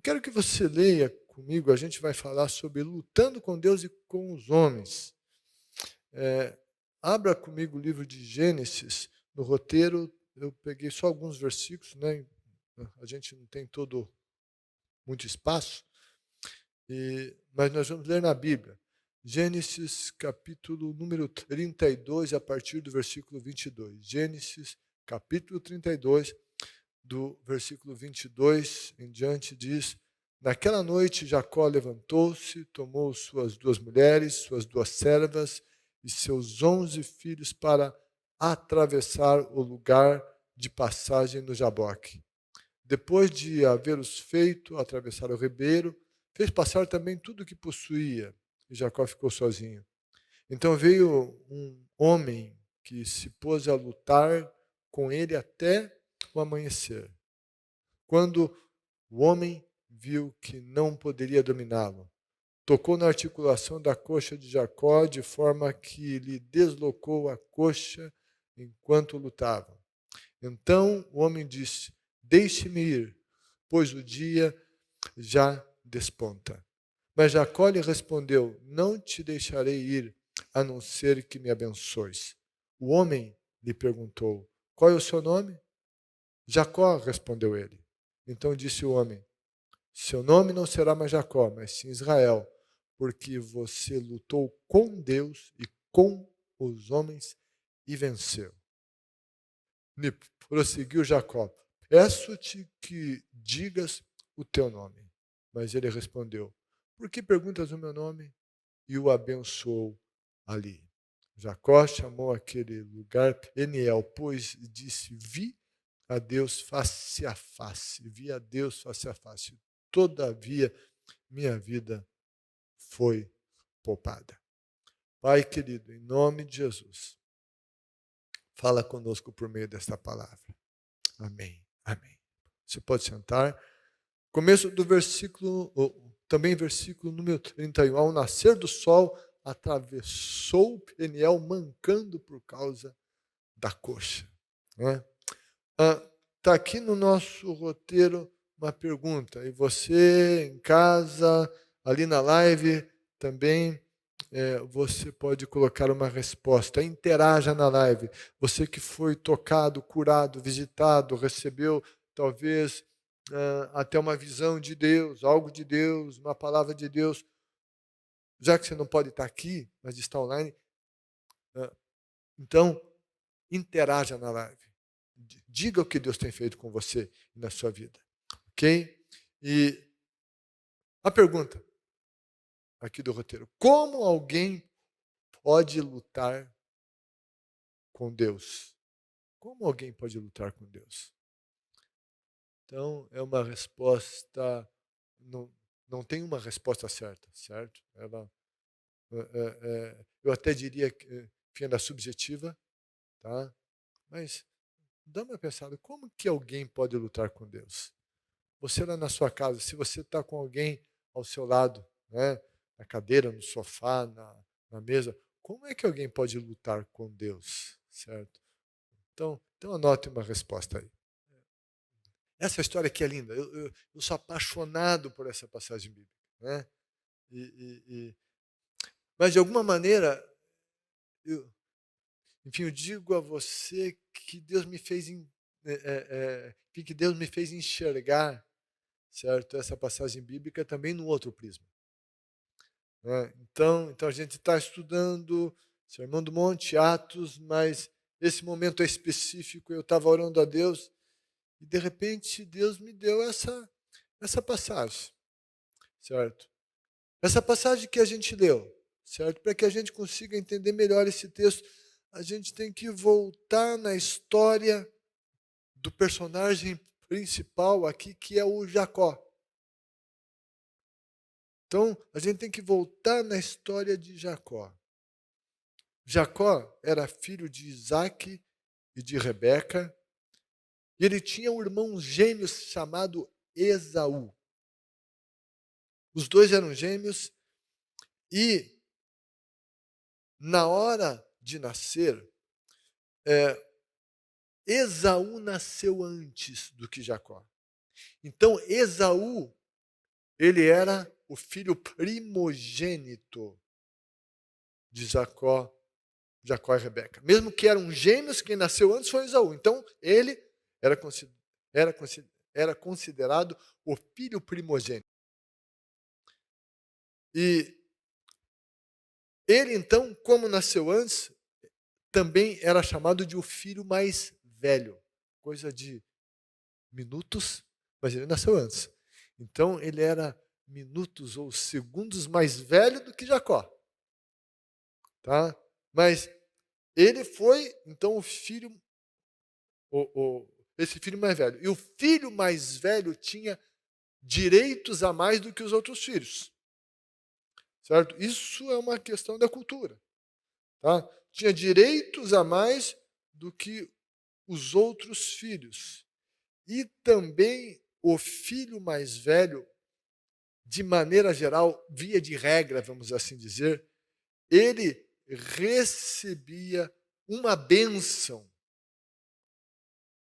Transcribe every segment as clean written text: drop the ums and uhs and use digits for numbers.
quero que você leia comigo, a gente vai falar sobre lutando com Deus e com os homens. Abra comigo o livro de Gênesis, no roteiro, eu peguei só alguns versículos, né? A gente não tem muito espaço, mas nós vamos ler na Bíblia. Gênesis, capítulo número 32, a partir do versículo 22. Gênesis, capítulo 32, do versículo 22 em diante, diz: Naquela noite Jacó levantou-se, tomou suas 2 mulheres, suas 2 servas e seus 11 filhos para atravessar o lugar de passagem no Jaboque. Depois de havê-los feito atravessar o ribeiro, fez passar também tudo o que possuía, e Jacó ficou sozinho. Então veio um homem que se pôs a lutar com ele até o amanhecer. Quando o homem viu que não poderia dominá-lo, tocou na articulação da coxa de Jacó, de forma que lhe deslocou a coxa enquanto lutavam. Então o homem disse: Deixe-me ir, pois o dia já desponta. Mas Jacó lhe respondeu: Não te deixarei ir, a não ser que me abençoes. O homem lhe perguntou: Qual é o seu nome? Jacó, respondeu ele. Então disse o homem: Seu nome não será mais Jacó, mas sim Israel, porque você lutou com Deus e com os homens e venceu. E prosseguiu Jacó: Peço-te que digas o teu nome. Mas ele respondeu: Por que perguntas o meu nome? E o abençoou ali. Jacó chamou aquele lugar Peniel, pois disse: Vi a Deus face a face. Vi a Deus face a face. Todavia, minha vida foi poupada. Pai querido, em nome de Jesus, fala conosco por meio desta palavra. Amém. Amém. Você pode sentar. Começo do versículo, também versículo número 31. Ao nascer do sol, atravessou Peniel mancando por causa da coxa. Está aqui no nosso roteiro uma pergunta. E você em casa, ali na live, também você pode colocar uma resposta. Interaja na live. Você que foi tocado, curado, visitado, recebeu talvez até uma visão de Deus, algo de Deus, uma palavra de Deus. Já que você não pode estar aqui, mas está online, então interaja na live. Diga o que Deus tem feito com você e na sua vida. Ok? E a pergunta aqui do roteiro: como alguém pode lutar com Deus? Como alguém pode lutar com Deus? Então, é uma resposta, não tem uma resposta certa, certo? Eu até diria que ela é subjetiva, tá? Mas dá uma pensada, como que alguém pode lutar com Deus? Você lá na sua casa, se você está com alguém ao seu lado, né, na cadeira, no sofá, na mesa, como é que alguém pode lutar com Deus, certo? Então anote uma resposta aí. Essa história aqui é linda. Eu sou apaixonado por essa passagem bíblica, né? Mas de alguma maneira, eu digo a você que Deus me fez que Deus me fez enxergar, certo? Essa passagem bíblica também no outro prisma. Né? Então a gente está estudando Sermão do Monte, Atos, mas esse momento é específico. Eu estava orando a Deus e de repente Deus me deu essa passagem, certo? Essa passagem que a gente leu, certo? Para que a gente consiga entender melhor esse texto, a gente tem que voltar na história do personagem principal aqui, que é o Jacó. Então, a gente tem que voltar na história de Jacó. Jacó era filho de Isaac e de Rebeca, e ele tinha um irmão gêmeo chamado Esaú. Os dois eram gêmeos e, na hora de nascer, Esaú nasceu antes do que Jacó. Então, Esaú ele era o filho primogênito de Jacó e Rebeca. Mesmo que eram gêmeos, quem nasceu antes foi Esaú. Então, ele era considerado o filho primogênito. E ele, então, como nasceu antes, também era chamado de o filho mais velho. Coisa de minutos, mas ele nasceu antes. Então, ele era minutos ou segundos mais velho do que Jacó. Tá? Mas ele foi, então, o filho, esse filho mais velho. E o filho mais velho tinha direitos a mais do que os outros filhos. Certo? Isso é uma questão da cultura. Tá? Tinha direitos a mais do que os outros filhos. E também o filho mais velho, de maneira geral, via de regra, vamos assim dizer, ele recebia uma bênção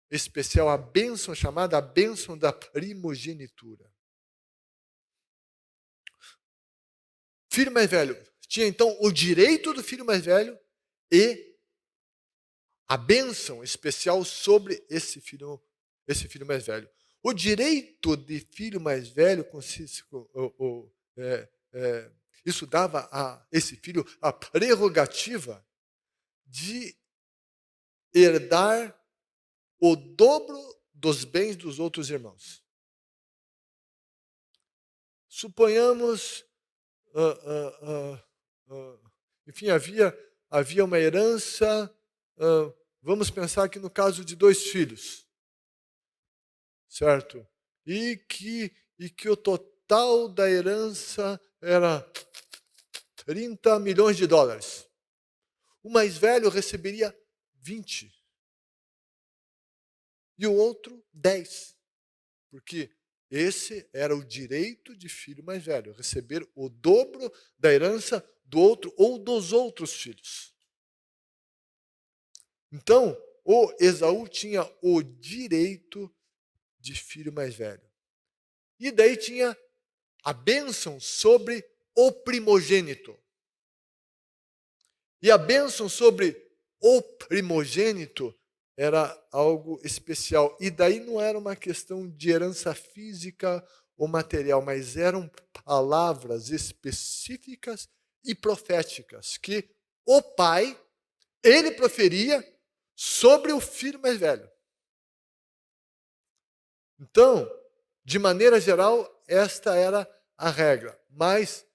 especial, a bênção chamada a bênção da primogenitura. Filho mais velho tinha então o direito do filho mais velho e a bênção especial sobre esse filho mais velho. O direito de filho mais velho consiste, isso dava a esse filho a prerrogativa de herdar o dobro dos bens dos outros irmãos. Suponhamos, enfim, havia uma herança, vamos pensar que no caso de 2 filhos, certo? E que o total da herança era 30 milhões de dólares. O mais velho receberia 20. E o outro, 10. Porque esse era o direito de filho mais velho, receber o dobro da herança do outro ou dos outros filhos. Então, o Esaú tinha o direito de filho mais velho. E daí tinha a bênção sobre o primogênito. E a bênção sobre o primogênito era algo especial. E daí não era uma questão de herança física ou material, mas eram palavras específicas e proféticas que o pai, ele proferia sobre o filho mais velho. Então, de maneira geral, esta era a regra. Mas,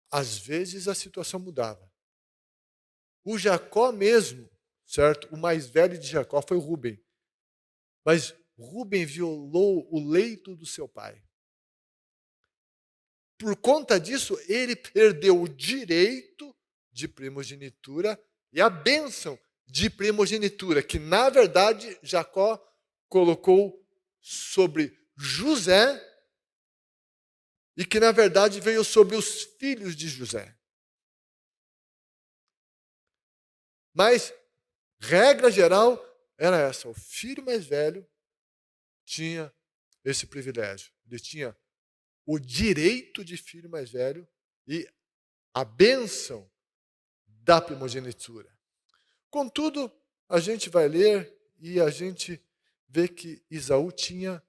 às vezes, a situação mudava. O Jacó mesmo, certo? O mais velho de Jacó foi Rúben. Mas Rúben violou o leito do seu pai. Por conta disso, ele perdeu o direito de primogenitura e a bênção de primogenitura, que, na verdade, Jacó colocou sobre José e que, na verdade, veio sobre os filhos de José. Mas, regra geral, era essa. O filho mais velho tinha esse privilégio. Ele tinha o direito de filho mais velho e a bênção da primogenitura. Contudo, a gente vai ler e a gente vê que Esaú tinha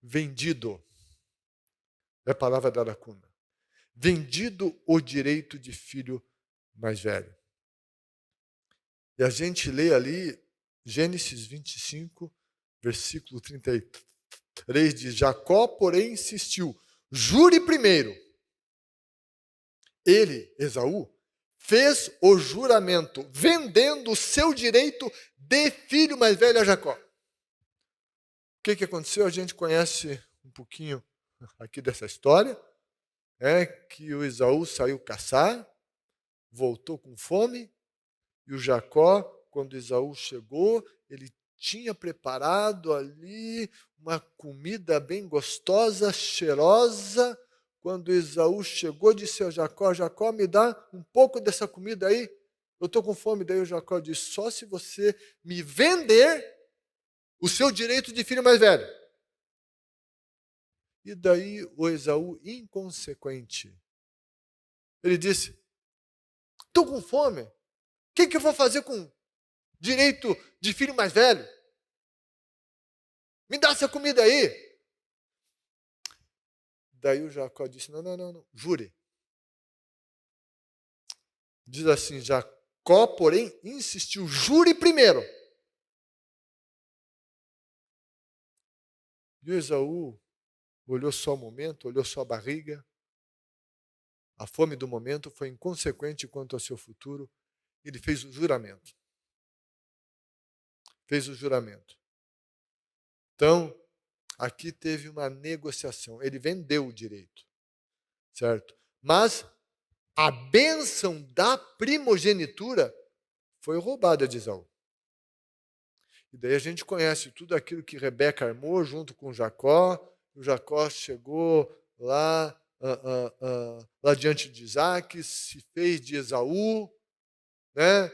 vendido, é a palavra da lacuna, vendido o direito de filho mais velho. E a gente lê ali, Gênesis 25, versículo 33, diz: Jacó, porém, insistiu, jure primeiro. Ele, Esaú, fez o juramento, vendendo o seu direito de filho mais velho a Jacó. O que aconteceu? A gente conhece um pouquinho aqui dessa história. É que o Esaú saiu caçar, voltou com fome, e o Jacó, quando Esaú chegou, ele tinha preparado ali uma comida bem gostosa, cheirosa. Quando Esaú chegou, disse ao Jacó: Jacó, me dá um pouco dessa comida aí, eu estou com fome. Daí o Jacó disse: só se você me vender o seu direito de filho mais velho. E daí o Esaú, inconsequente, ele disse: estou com fome. O que eu vou fazer com direito de filho mais velho? Me dá essa comida aí. Daí o Jacó disse: não, jure. Diz assim, Jacó, porém, insistiu: jure primeiro. E o Esaú olhou só o momento, olhou só a barriga. A fome do momento foi inconsequente quanto ao seu futuro. Ele fez o juramento. Fez o juramento. Então, aqui teve uma negociação. Ele vendeu o direito, certo? Mas a bênção da primogenitura foi roubada de Esaú. E daí a gente conhece tudo aquilo que Rebeca armou junto com Jacó. O Jacó chegou lá, lá diante de Isaac, se fez de Esaú, né?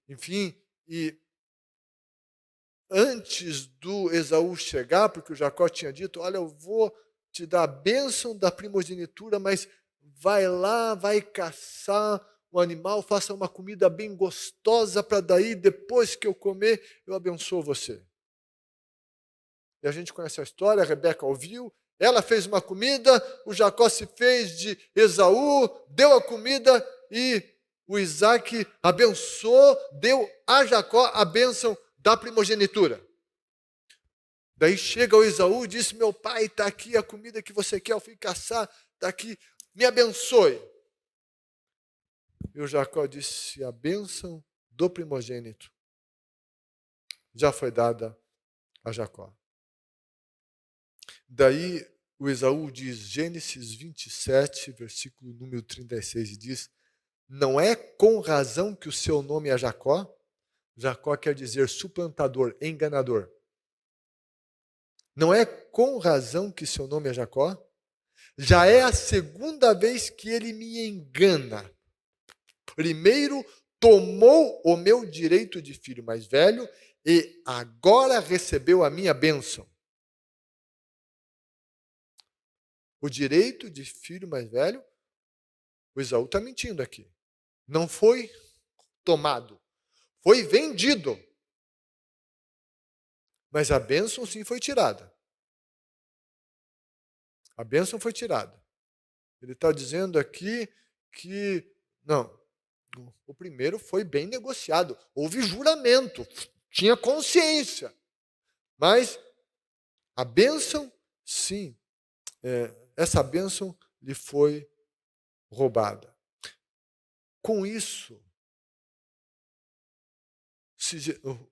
Enfim, e antes do Esaú chegar, porque o Jacó tinha dito: olha, eu vou te dar a bênção da primogenitura, mas vai lá, vai caçar o animal, faça uma comida bem gostosa para daí, depois que eu comer, eu abençoo você. E a gente conhece a história, a Rebeca ouviu, ela fez uma comida, o Jacó se fez de Esaú, deu a comida e o Isaac abençoou, deu a Jacó a bênção da primogenitura. Daí chega o Esaú e disse: meu pai, está aqui a comida que você quer, eu fui caçar, está aqui, me abençoe. E o Jacó disse: a bênção do primogênito já foi dada a Jacó. Daí o Esaú diz, Gênesis 27, versículo número 36, e diz: não é com razão que o seu nome é Jacó? Jacó quer dizer suplantador, enganador. Não é com razão que seu nome é Jacó? Já é a segunda vez que ele me engana. Primeiro tomou o meu direito de filho mais velho e agora recebeu a minha bênção. O direito de filho mais velho, o Esaú está mentindo aqui. Não foi tomado, foi vendido. Mas a bênção sim foi tirada. A bênção foi tirada. Ele está dizendo aqui que, não, o primeiro foi bem negociado. Houve juramento, tinha consciência. Mas a bênção, sim, essa bênção lhe foi roubada. Com isso,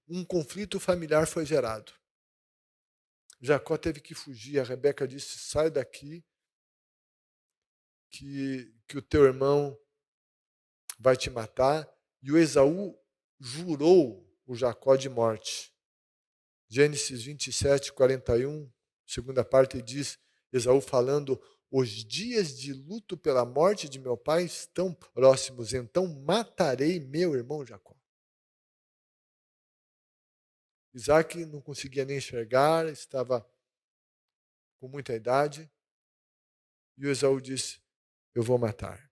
um conflito familiar foi gerado. Jacó teve que fugir. A Rebeca disse: sai daqui, que o teu irmão vai te matar. E o Esaú jurou o Jacó de morte. Gênesis 27, 41, segunda parte, diz Esaú falando: os dias de luto pela morte de meu pai estão próximos, então matarei meu irmão Jacó. Isaac não conseguia nem enxergar, estava com muita idade. E o Esaú disse: eu vou matar.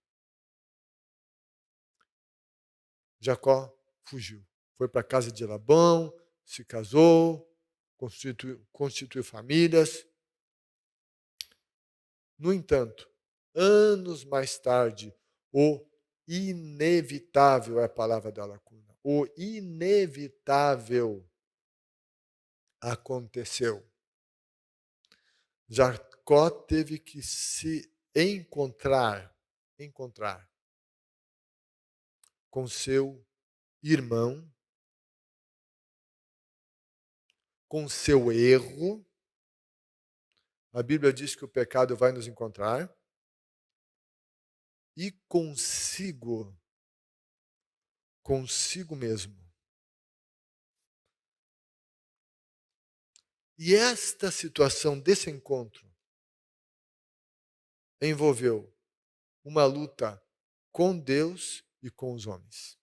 Jacó fugiu. Foi para a casa de Labão, se casou, constituiu famílias. No entanto, anos mais tarde, o inevitável é a palavra da lacuna. O inevitável aconteceu. Jacó teve que se encontrar com seu irmão, com seu erro. A Bíblia diz que o pecado vai nos encontrar. E consigo mesmo. E esta situação desse encontro envolveu uma luta com Deus e com os homens.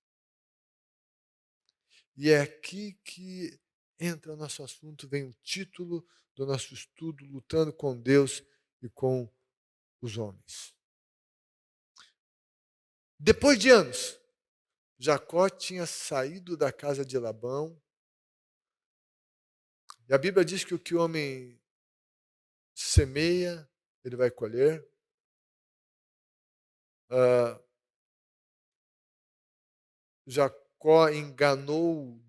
E é aqui que entra o nosso assunto, vem o título do nosso estudo, Lutando com Deus e com os homens. Depois de anos, Jacó tinha saído da casa de Labão, e a Bíblia diz que o que o homem semeia, ele vai colher. Jacó enganou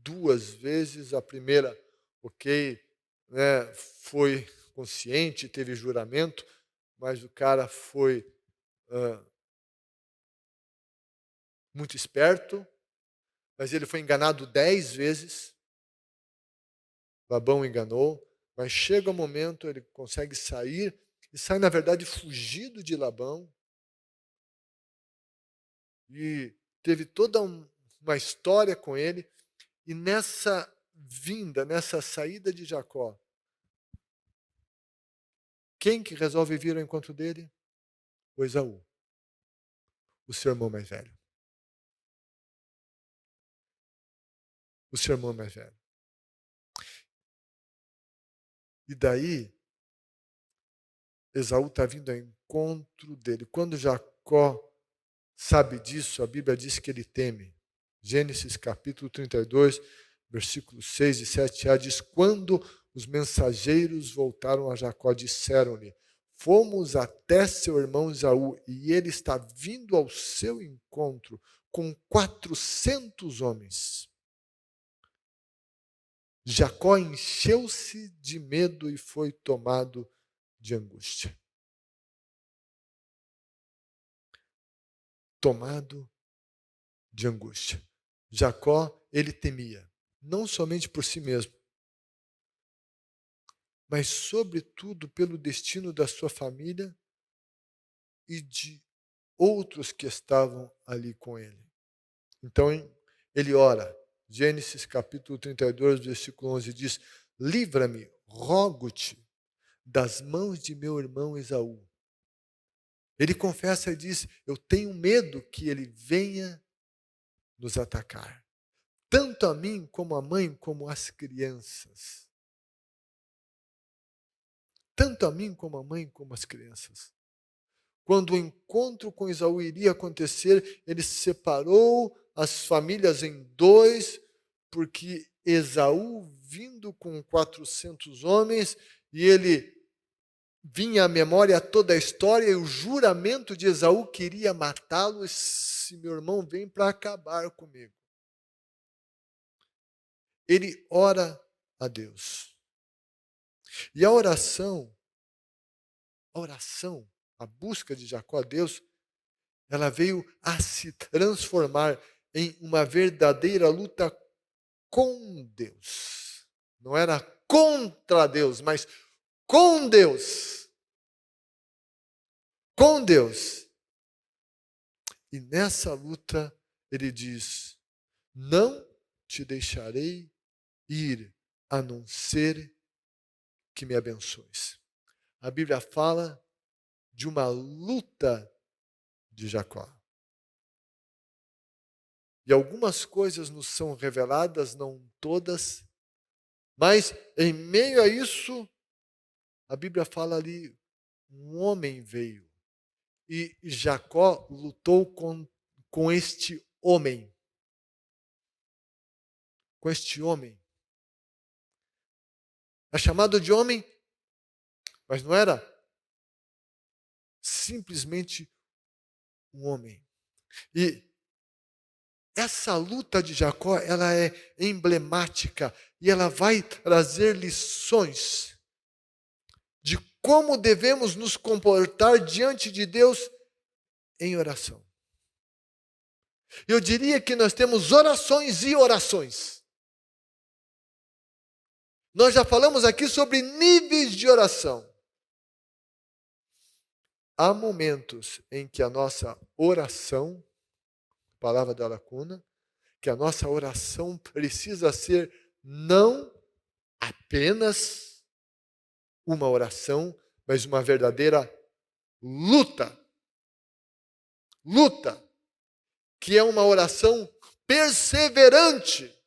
2 vezes. A primeira, ok, né, foi consciente, teve juramento, mas o cara foi muito esperto, mas ele foi enganado 10 vezes. Labão enganou, mas chega o momento, ele consegue sair, e sai, na verdade, fugido de Labão. E teve toda uma história com ele, e nessa vinda, nessa saída de Jacó, quem que resolve vir ao encontro dele? O Esaú, o seu irmão mais velho. O seu irmão mais velho. E daí, Esaú está vindo ao encontro dele. Quando Jacó sabe disso, a Bíblia diz que ele teme. Gênesis capítulo 32, versículos 6 e 7a diz: quando os mensageiros voltaram a Jacó, disseram-lhe: fomos até seu irmão Esaú, e ele está vindo ao seu encontro com 400 homens. Jacó encheu-se de medo e foi tomado de angústia. Tomado de angústia. Jacó, ele temia, não somente por si mesmo, mas sobretudo pelo destino da sua família e de outros que estavam ali com ele. Então, ele ora. Gênesis capítulo 32, versículo 11 diz: livra-me, rogo-te, das mãos de meu irmão Esaú. Ele confessa e diz: eu tenho medo que ele venha nos atacar. Tanto a mim, como a mãe, como as crianças. Tanto a mim, como a mãe, como as crianças. Quando o encontro com Esaú iria acontecer, ele separou as famílias em 2, porque Esaú, vindo com 400 homens, e ele vinha à memória toda a história, e o juramento de Esaú queria matá-lo. Esse meu irmão vem para acabar comigo. Ele ora a Deus. E a oração, a busca de Jacó a Deus, ela veio a se transformar em uma verdadeira luta com Deus. Não era contra Deus, mas com Deus. Com Deus. E nessa luta ele diz: não te deixarei ir, a não ser que me abençoes. A Bíblia fala de uma luta de Jacó. E algumas coisas nos são reveladas, não todas, mas em meio a isso, a Bíblia fala ali, um homem veio. E Jacó lutou com este homem. Com este homem. É chamado de homem, mas não era simplesmente um homem. E essa luta de Jacó, ela é emblemática e ela vai trazer lições de como devemos nos comportar diante de Deus em oração. Eu diria que nós temos orações e orações. Nós já falamos aqui sobre níveis de oração. Há momentos em que a nossa oração, palavra da lacuna, que a nossa oração precisa ser não apenas uma oração, mas uma verdadeira luta. Luta, que é uma oração perseverante.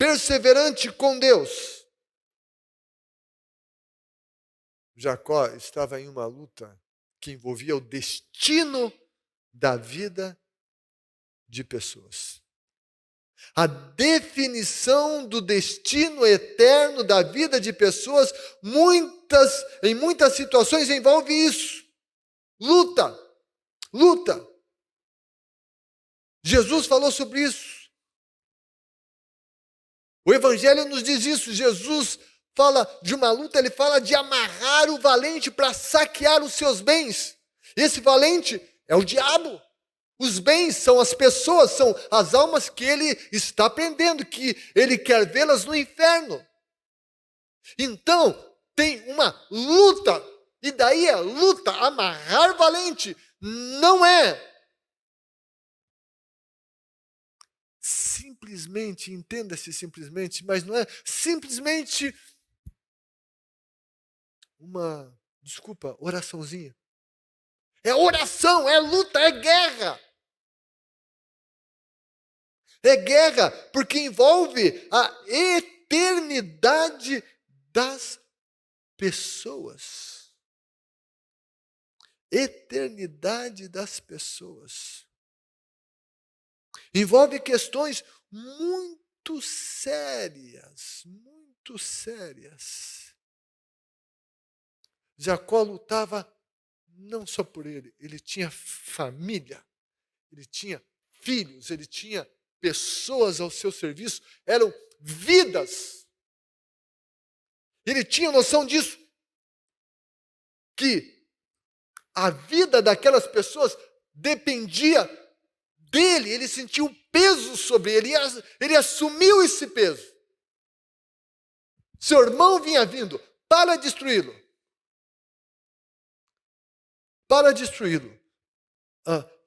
perseverante com Deus. Jacó estava em uma luta que envolvia o destino da vida de pessoas. A definição do destino eterno da vida de pessoas, em muitas situações envolve isso. Luta. Jesus falou sobre isso. O Evangelho nos diz isso. Jesus fala de uma luta, ele fala de amarrar o valente para saquear os seus bens. Esse valente é o diabo. Os bens são as pessoas, são as almas que ele está prendendo, que ele quer vê-las no inferno. Então, tem uma luta, e daí a luta, amarrar valente, não é simplesmente, entenda-se simplesmente, mas não é simplesmente uma, oraçãozinha. É oração, é luta, é guerra. É guerra, porque envolve a eternidade das pessoas. Eternidade das pessoas. Envolve questões muito sérias, muito sérias. Jacó lutava não só por ele, ele tinha família, ele tinha filhos, ele tinha pessoas ao seu serviço, eram vidas. Ele tinha noção disso, que a vida daquelas pessoas dependia dele, ele sentiu o peso sobre ele, ele assumiu esse peso. Seu irmão vinha vindo para destruí-lo.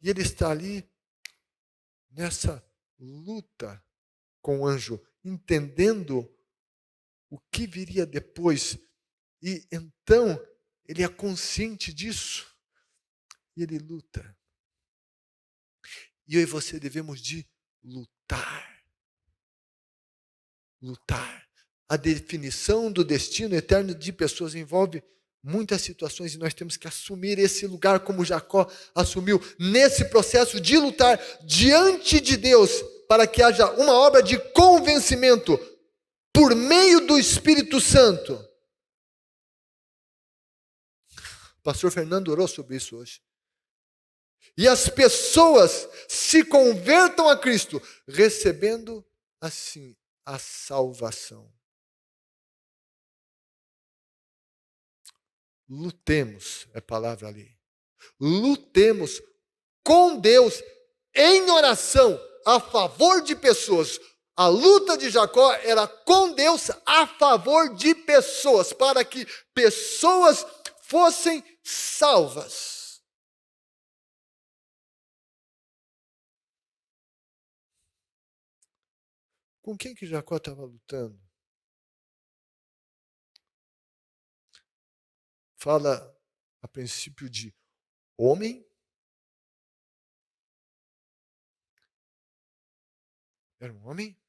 E ele está ali nessa luta com o anjo, entendendo o que viria depois. E então ele é consciente disso. E ele luta. E eu e você devemos de lutar. Lutar. A definição do destino eterno de pessoas envolve muitas situações e nós temos que assumir esse lugar como Jacó assumiu, nesse processo de lutar diante de Deus, para que haja uma obra de convencimento por meio do Espírito Santo. O pastor Fernando orou sobre isso hoje. E as pessoas se convertam a Cristo, recebendo assim a salvação. Lutemos, é a palavra ali. Lutemos com Deus em oração a favor de pessoas. A luta de Jacó era com Deus a favor de pessoas, para que pessoas fossem salvas. Com quem que Jacó estava lutando? Fala a princípio de homem. Era um homem.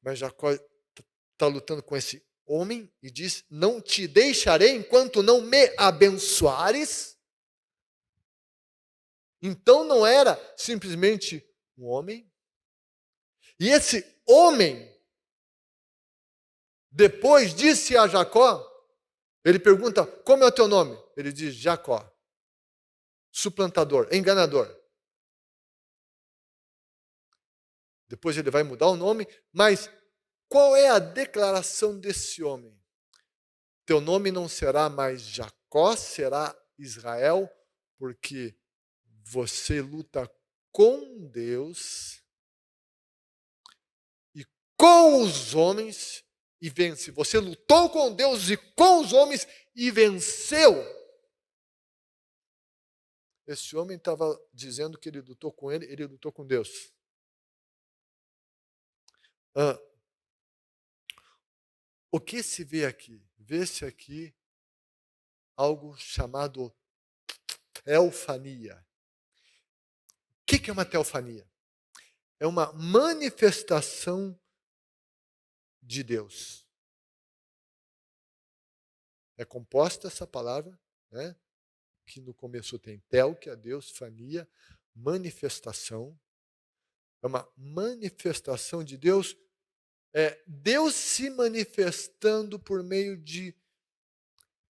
Mas Jacó está lutando com esse homem e diz: não te deixarei enquanto não me abençoares. Então não era simplesmente um homem. E esse homem, depois disse a Jacó, ele pergunta: como é o teu nome? Ele diz: Jacó. Suplantador, enganador. Depois ele vai mudar o nome, mas qual é a declaração desse homem? Teu nome não será mais Jacó, será Israel, porque você luta com Deus e com os homens e vence. Você lutou com Deus e com os homens e venceu. Esse homem estava dizendo que ele lutou com ele lutou com Deus. O que se vê aqui? Vê-se aqui algo chamado teofania. O que é uma teofania? É uma manifestação de Deus. É composta essa palavra, né? Que no começo tem tel, que é Deus, fania, manifestação. É uma manifestação de Deus, Deus se manifestando por meio de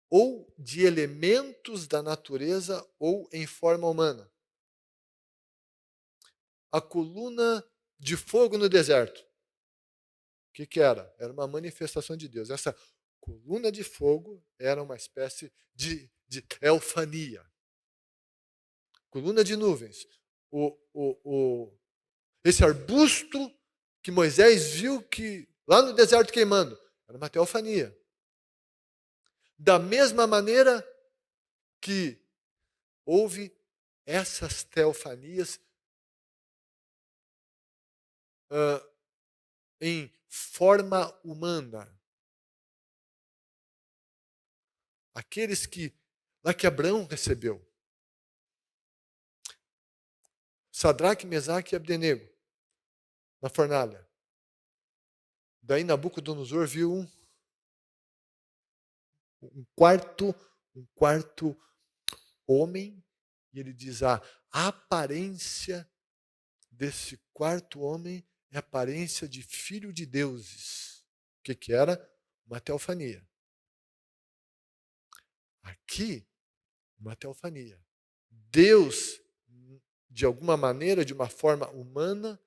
ou de elementos da natureza ou em forma humana. A coluna de fogo no deserto. O que era? Era uma manifestação de Deus. Essa coluna de fogo era uma espécie de teofania. Coluna de nuvens. Esse arbusto que Moisés viu que lá no deserto queimando, era uma teofania. Da mesma maneira que houve essas teofanias em forma humana. Aqueles lá que Abraão recebeu. Sadraque, Mesaque e Abdenego, na fornalha. Daí Nabucodonosor viu um quarto homem, e ele diz, a aparência desse quarto homem é a aparência de filho de deuses. O que era? Uma teofania. Aqui, uma teofania. Deus, de alguma maneira, de uma forma humana,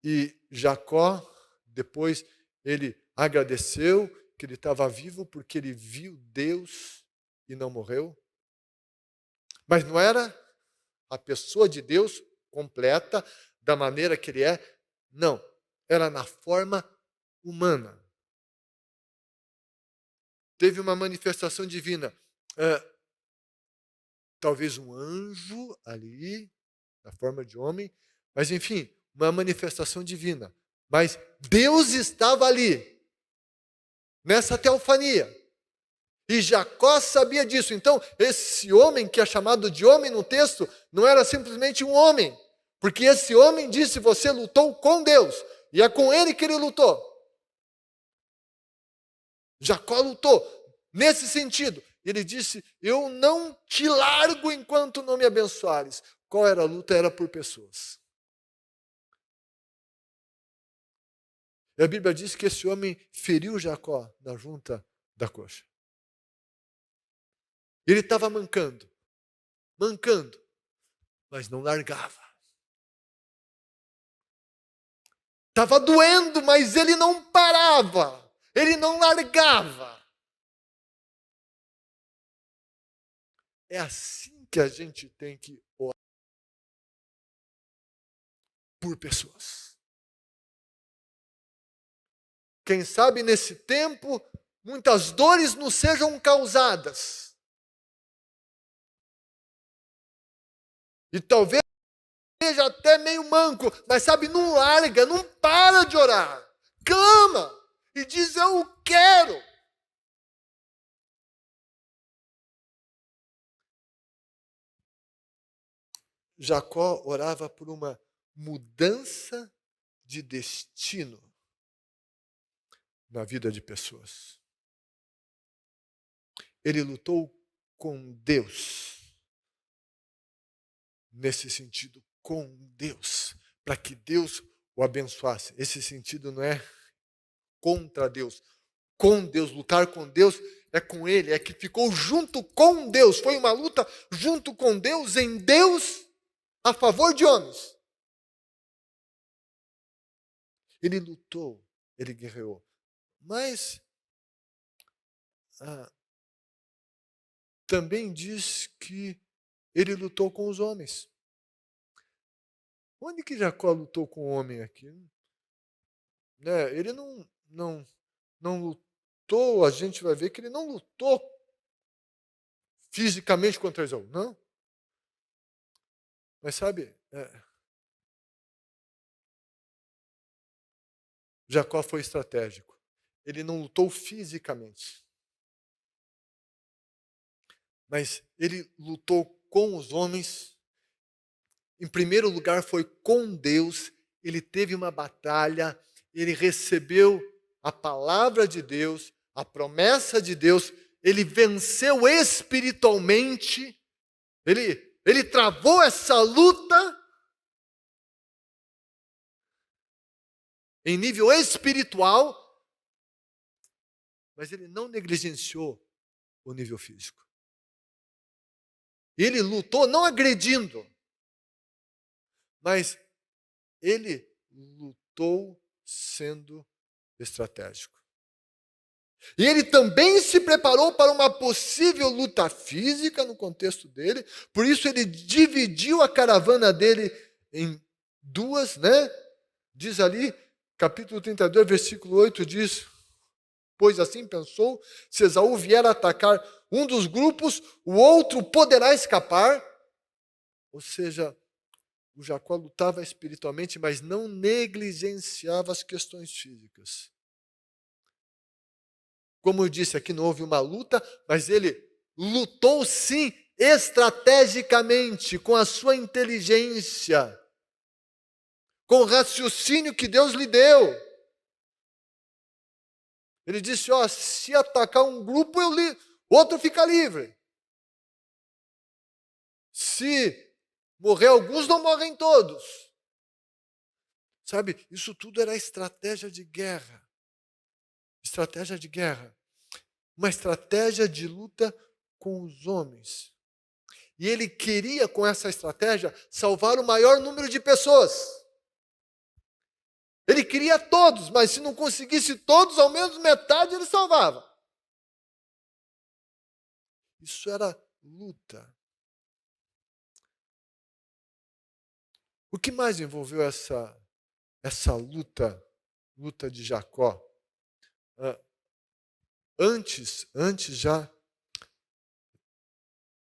e Jacó, depois, ele agradeceu que ele estava vivo porque ele viu Deus e não morreu. Mas não era a pessoa de Deus completa, da maneira que ele é. Não, era na forma humana. Teve uma manifestação divina. Talvez um anjo ali, na forma de homem, mas enfim, uma manifestação divina. Mas Deus estava ali, nessa teofania. E Jacó sabia disso. Então, esse homem que é chamado de homem no texto, não era simplesmente um homem. Porque esse homem disse, você lutou com Deus. E é com ele que ele lutou. Jacó lutou nesse sentido. Ele disse, eu não te largo enquanto não me abençoares. Qual era a luta? Era por pessoas. E a Bíblia diz que esse homem feriu Jacó na junta da coxa. Ele estava mancando, mas não largava. Estava doendo, mas ele não parava, ele não largava. É assim que a gente tem que orar por pessoas. Quem sabe nesse tempo, muitas dores nos sejam causadas. E talvez seja até meio manco, mas sabe, não larga, não para de orar. Clama e diz, eu quero. Jacó orava por uma mudança de destino na vida de pessoas. Ele lutou com Deus, nesse sentido, com Deus, para que Deus o abençoasse. Esse sentido não é contra Deus, com Deus, lutar com Deus é com Ele, é que ficou junto com Deus, foi uma luta junto com Deus, em Deus, a favor de homens. Ele lutou, ele guerreou, mas também diz que ele lutou com os homens. Onde que Jacó lutou com o homem aqui? Ele não lutou, a gente vai ver que ele não lutou fisicamente contra Esaú, não. Mas sabe, Jacó foi estratégico. Ele não lutou fisicamente. Mas ele lutou com os homens. Em primeiro lugar, foi com Deus ele teve uma batalha, ele recebeu a palavra de Deus, a promessa de Deus, ele venceu espiritualmente, ele travou essa luta em nível espiritual, mas ele não negligenciou o nível físico. Ele lutou não agredindo, mas ele lutou sendo estratégico. E ele também se preparou para uma possível luta física no contexto dele, por isso ele dividiu a caravana dele em duas, né? Diz ali, capítulo 32, versículo 8, diz: pois assim pensou, se Esaú vier atacar um dos grupos, o outro poderá escapar. Ou seja, o Jacó lutava espiritualmente, mas não negligenciava as questões físicas. Como eu disse aqui, não houve uma luta, mas ele lutou sim, estrategicamente, com a sua inteligência, com o raciocínio que Deus lhe deu. Ele disse, se atacar um grupo, outro fica livre. Se morrer alguns, não morrem todos. Sabe, isso tudo era estratégia de guerra. Estratégia de guerra. Uma estratégia de luta com os homens. E ele queria, com essa estratégia, salvar o maior número de pessoas. Ele queria todos, mas se não conseguisse todos, ao menos metade ele salvava. Isso era luta. O que mais envolveu essa luta de Jacó? Antes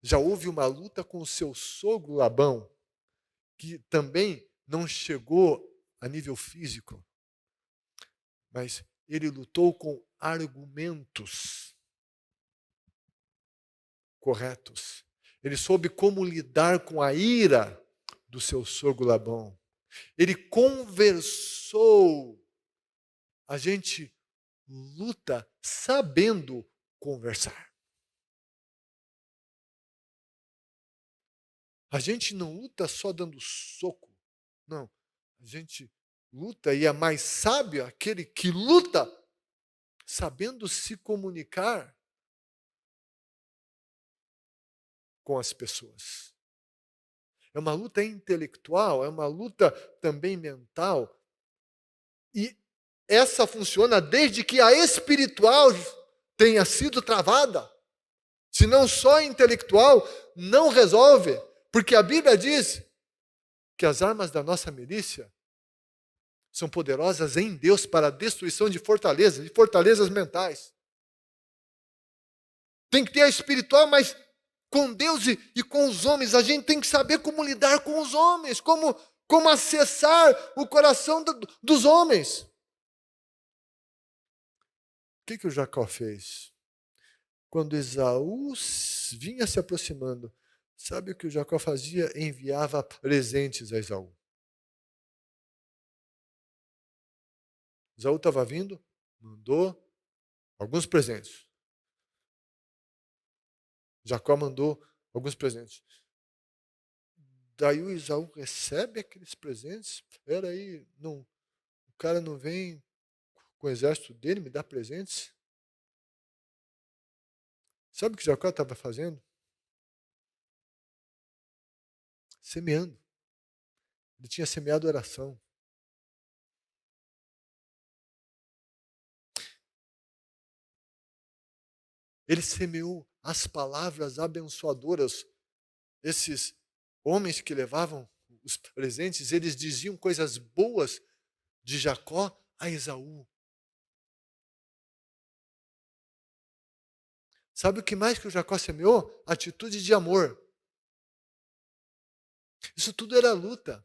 já houve uma luta com o seu sogro Labão, que também não chegou a nível físico, mas ele lutou com argumentos corretos. Ele soube como lidar com a ira do seu sogro Labão. Ele conversou. A gente luta sabendo conversar. A gente não luta só dando soco. Não. A gente luta e é mais sábio aquele que luta sabendo se comunicar com as pessoas. É uma luta intelectual, é uma luta também mental. E essa funciona desde que a espiritual tenha sido travada. Se não só a intelectual, não resolve. Porque a Bíblia diz que as armas da nossa milícia são poderosas em Deus para a destruição de fortalezas mentais. Tem que ter a espiritual, mas com Deus e com os homens, a gente tem que saber como lidar com os homens, como acessar o coração dos homens. O que o Jacó fez? Quando Esaú vinha se aproximando, sabe o que o Jacó fazia? Enviava presentes a Esaú. Esaú estava vindo, mandou alguns presentes. Jacó mandou alguns presentes. Daí o Esaú recebe aqueles presentes. Espera aí, o cara não vem com o exército dele me dar presentes? Sabe o que Jacó estava fazendo? Semeando. Ele tinha semeado oração. Ele semeou as palavras abençoadoras. Esses homens que levavam os presentes, eles diziam coisas boas de Jacó a Esaú. Sabe o que mais que o Jacó semeou? Atitude de amor. Isso tudo era luta.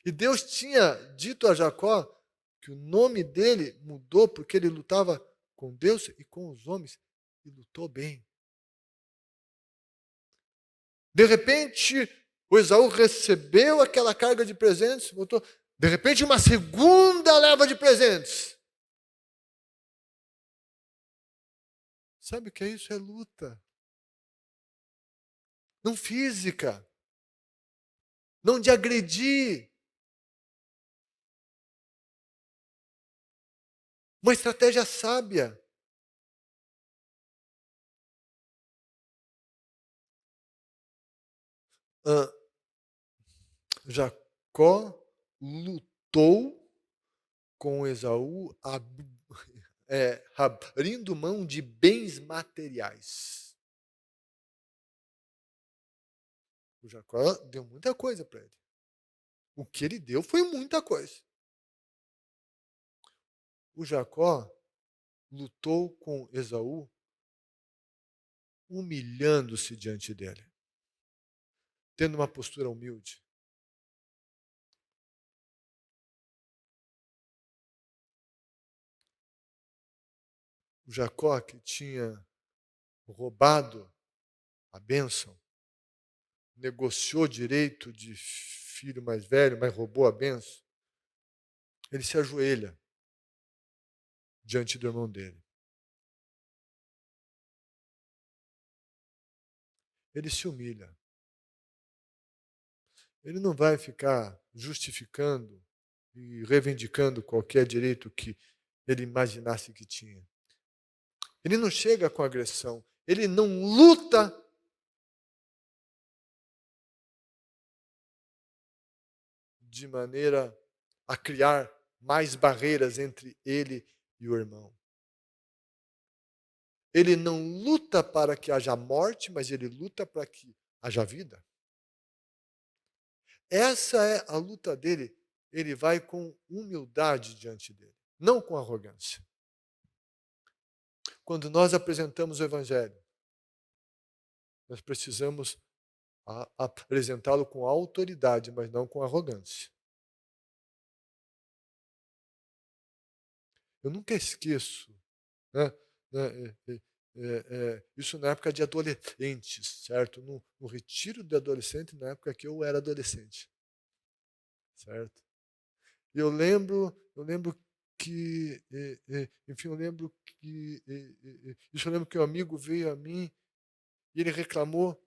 E Deus tinha dito a Jacó que o nome dele mudou porque ele lutava com Deus e com os homens. E lutou bem. De repente, O Esaú recebeu aquela carga de presentes, botou, de repente, uma segunda leva de presentes. Sabe o que é isso? É luta. Não física. Não de agredir. Uma estratégia sábia. Jacó lutou com Esaú, abrindo mão de bens materiais. O Jacó deu muita coisa para ele. O que ele deu foi muita coisa. O Jacó lutou com Esaú, humilhando-se diante dele, tendo uma postura humilde. O Jacó, que tinha roubado a bênção, negociou direito de filho mais velho, mas roubou a bênção, ele se ajoelha diante do irmão dele. Ele se humilha. Ele não vai ficar justificando e reivindicando qualquer direito que ele imaginasse que tinha. Ele não chega com agressão. Ele não luta de maneira a criar mais barreiras entre ele e o irmão. Ele não luta para que haja morte, mas ele luta para que haja vida. Essa é a luta dele. Ele vai com humildade diante dele, não com arrogância. Quando nós apresentamos o Evangelho, nós precisamos apresentá-lo com autoridade, mas não com arrogância. Eu nunca esqueço, né, isso na época de adolescentes, certo? No retiro de adolescente, na época que eu era adolescente, certo? E eu lembro que, enfim, eu lembro que, isso eu lembro que um amigo veio a mim e ele reclamou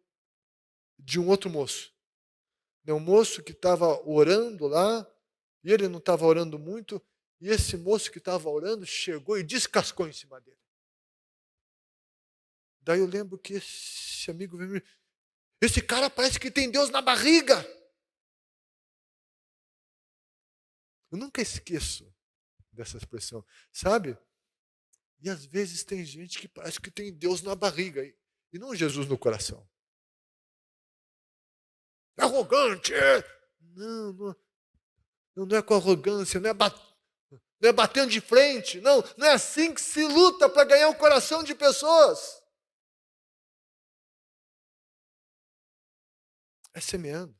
de um outro moço. Um moço que estava orando lá, e ele não estava orando muito, e esse moço que estava orando chegou e descascou em cima dele. Daí eu lembro que esse amigo veio me... Esse cara parece que tem Deus na barriga. Eu nunca esqueço dessa expressão, sabe? E às vezes tem gente que parece que tem Deus na barriga e não Jesus no coração. É arrogante! Não é com arrogância, não é batendo de frente. Não é assim que se luta para ganhar o coração de pessoas. É semeando.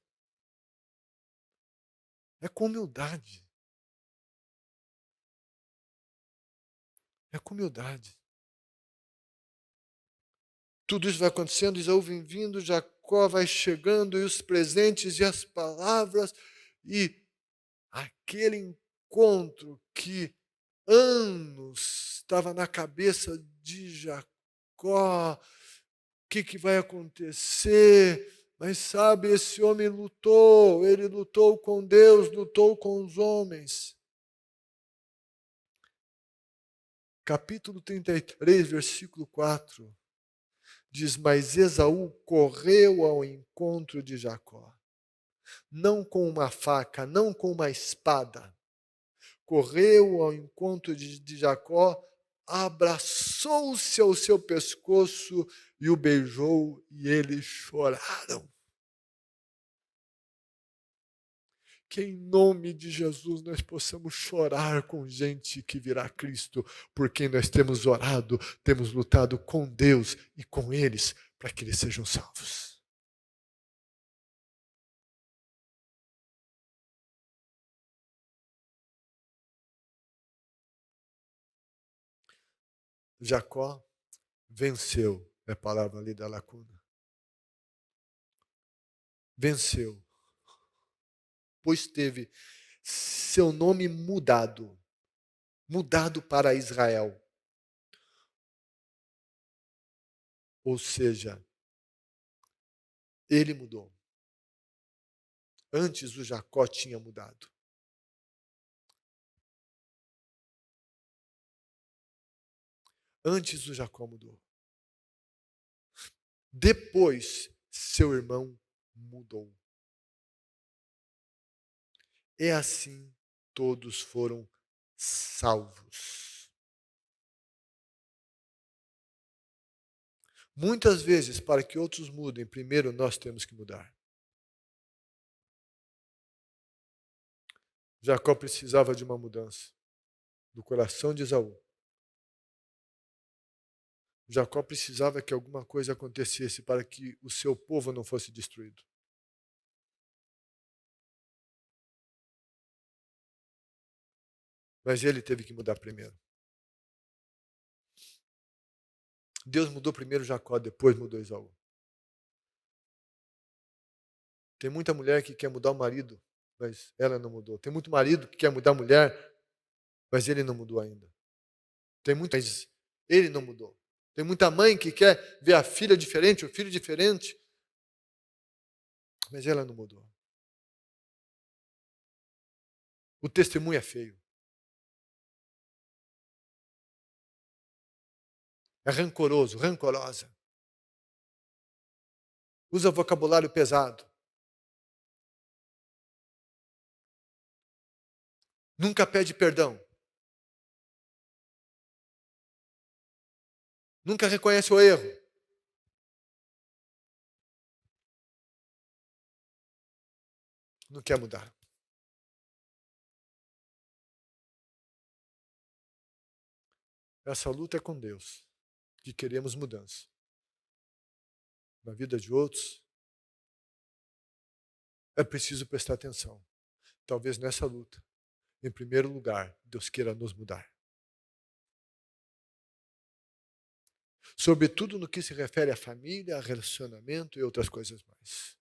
É com humildade. É com humildade. Tudo isso vai acontecendo, Isaú vem vindo, Jacó vai chegando, e os presentes e as palavras, e aquele encontro que anos estava na cabeça de Jacó, o que vai acontecer? Mas sabe, esse homem lutou, ele lutou com Deus, lutou com os homens. Capítulo 33, versículo 4. Diz, mas Esaú correu ao encontro de Jacó, não com uma faca, não com uma espada. Correu ao encontro de Jacó, abraçou-se ao seu pescoço e o beijou, e eles choraram. Que em nome de Jesus nós possamos chorar com gente que virá Cristo, por quem nós temos orado, temos lutado com Deus e com eles, para que eles sejam salvos. Jacó venceu, é a palavra ali da lacuna. venceu, pois teve seu nome mudado para Israel. Ou seja, ele mudou. Antes o Jacó tinha mudado. Antes o Jacó mudou. Depois, seu irmão mudou. E assim todos foram salvos. Muitas vezes, para que outros mudem, primeiro nós temos que mudar. Jacó precisava de uma mudança do coração de Esaú. Jacó precisava que alguma coisa acontecesse para que o seu povo não fosse destruído. Mas ele teve que mudar primeiro. Deus mudou primeiro Jacó, depois mudou Esaú. Tem muita mulher que quer mudar o marido, mas ela não mudou. Tem muito marido que quer mudar a mulher, mas ele não mudou ainda. Tem muita, mas ele não mudou. Tem muita mãe que quer ver a filha diferente, o filho diferente, mas ela não mudou. O testemunho é feio. É rancoroso, rancorosa. Usa vocabulário pesado. Nunca pede perdão. Nunca reconhece o erro. Não quer mudar. Essa luta é com Deus, que queremos mudança. Na vida de outros, é preciso prestar atenção. Talvez nessa luta, em primeiro lugar, Deus queira nos mudar. Sobretudo no que se refere à família, a relacionamento e outras coisas mais.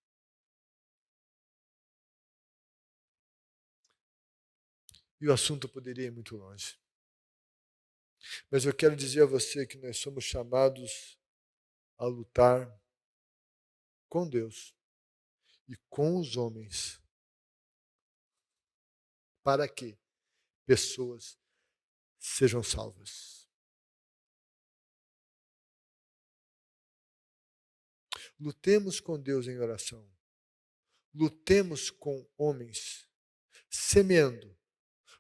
E o assunto poderia ir muito longe. Mas eu quero dizer a você que nós somos chamados a lutar com Deus e com os homens. Para que pessoas sejam salvas. Lutemos com Deus em oração. Lutemos com homens, semeando,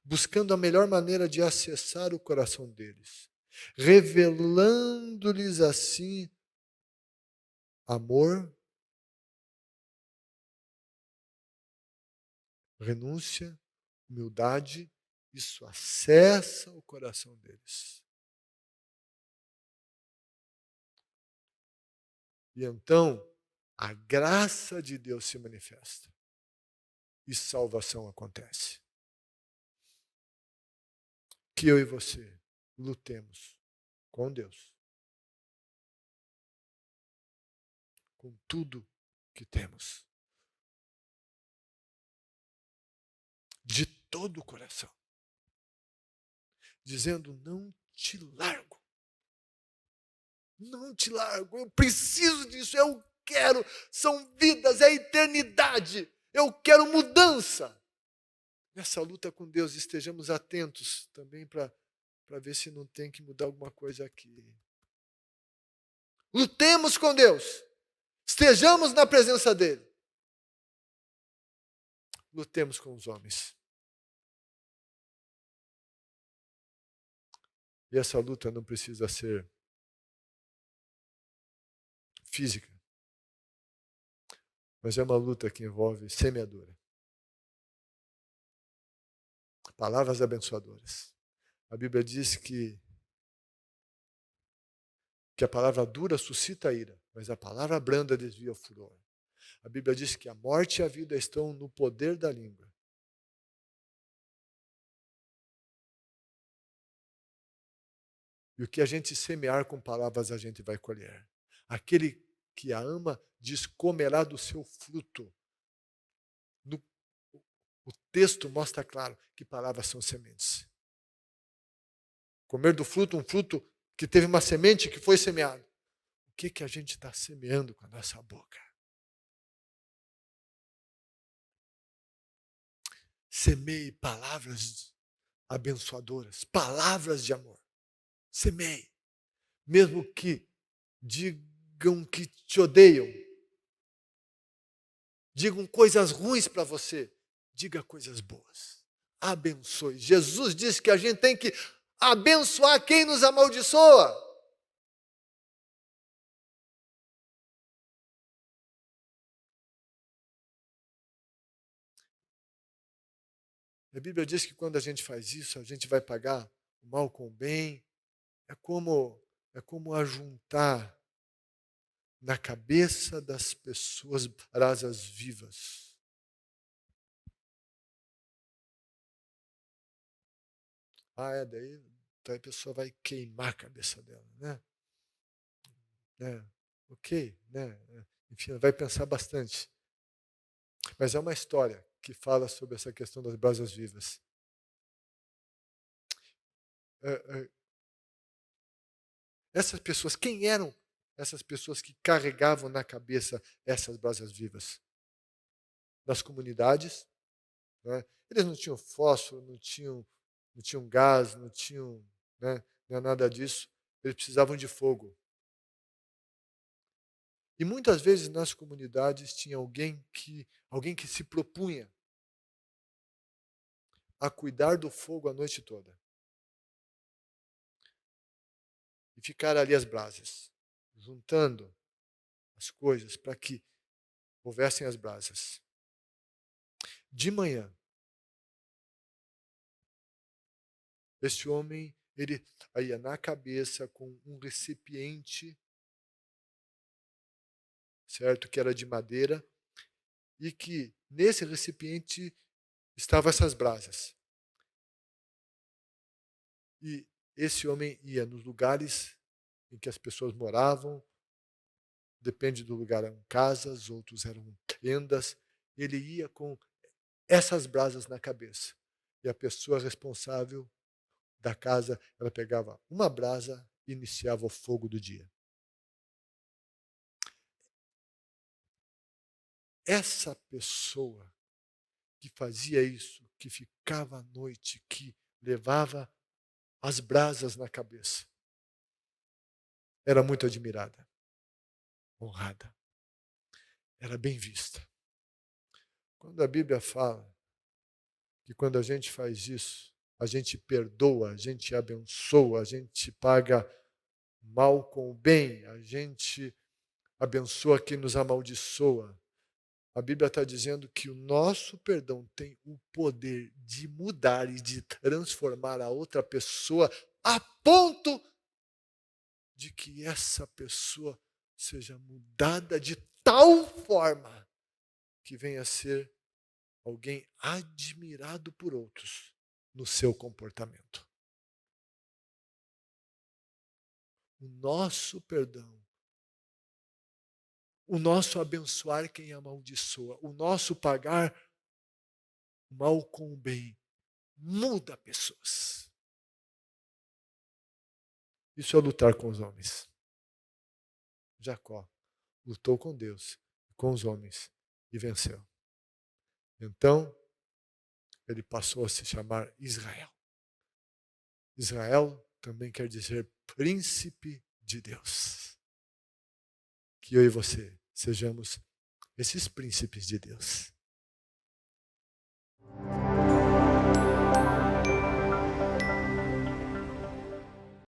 buscando a melhor maneira de acessar o coração deles, revelando-lhes assim amor, renúncia, humildade. Isso acessa o coração deles. E então, a graça de Deus se manifesta. E salvação acontece. Que eu e você lutemos com Deus. Com tudo que temos. De todo o coração. Dizendo, não te largo. Não te largo, eu preciso disso, eu quero. São vidas, é eternidade. Eu quero mudança. Nessa luta com Deus, estejamos atentos também para ver se não tem que mudar alguma coisa aqui. Lutemos com Deus. Estejamos na presença dEle. Lutemos com os homens. E essa luta não precisa ser física, mas é uma luta que envolve semeadura. Palavras abençoadoras. A Bíblia diz que a palavra dura suscita a ira, mas a palavra branda desvia o furor. A Bíblia diz que a morte e a vida estão no poder da língua. E o que a gente semear com palavras, a gente vai colher. Aquele que a ama diz, comerá do seu fruto. texto mostra claro que palavras são sementes. Comer do fruto, um fruto que teve uma semente que foi semeado. O que a gente está semeando com a nossa boca? Semeie palavras abençoadoras, palavras de amor. Semeie. Mesmo que digam que te odeiam, digam coisas ruins para você, diga coisas boas. Abençoe. Jesus disse que a gente tem que abençoar quem nos amaldiçoa. A Bíblia diz que quando a gente faz isso, a gente vai pagar o mal com o bem. É como ajuntar na cabeça das pessoas brasas vivas. Daí a pessoa vai queimar a cabeça dela, né? Ok, né? Enfim, ela vai pensar bastante. Mas é uma história que fala sobre essa questão das brasas vivas. Essas pessoas, quem eram essas pessoas que carregavam na cabeça essas brasas vivas? Das comunidades, né? Eles não tinham fósforo, não tinham gás, não tinham, né, não é nada disso. Eles precisavam de fogo. E muitas vezes nas comunidades tinha alguém que se propunha a cuidar do fogo a noite toda. E ficar ali as brasas, juntando as coisas para que houvessem as brasas. De manhã, este homem, ele ia na cabeça com um recipiente, certo, que era de madeira, e que nesse recipiente estavam essas brasas. E esse homem ia nos lugares em que as pessoas moravam, depende do lugar, eram casas, outros eram tendas. Ele ia com essas brasas na cabeça. E a pessoa responsável da casa, ela pegava uma brasa e iniciava o fogo do dia. Essa pessoa que fazia isso, que ficava à noite, que levava as brasas na cabeça, era muito admirada, honrada, era bem vista. Quando a Bíblia fala que quando a gente faz isso, a gente perdoa, a gente abençoa, a gente paga mal com o bem, a gente abençoa quem nos amaldiçoa. A Bíblia está dizendo que o nosso perdão tem o poder de mudar e de transformar a outra pessoa a ponto de que essa pessoa seja mudada de tal forma que venha a ser alguém admirado por outros no seu comportamento. O nosso perdão, o nosso abençoar quem amaldiçoa, o nosso pagar o mal com o bem, muda pessoas. Isso é lutar com os homens. Jacó lutou com Deus, com os homens e venceu. Então, ele passou a se chamar Israel. Israel também quer dizer príncipe de Deus. Que eu e você sejamos esses príncipes de Deus.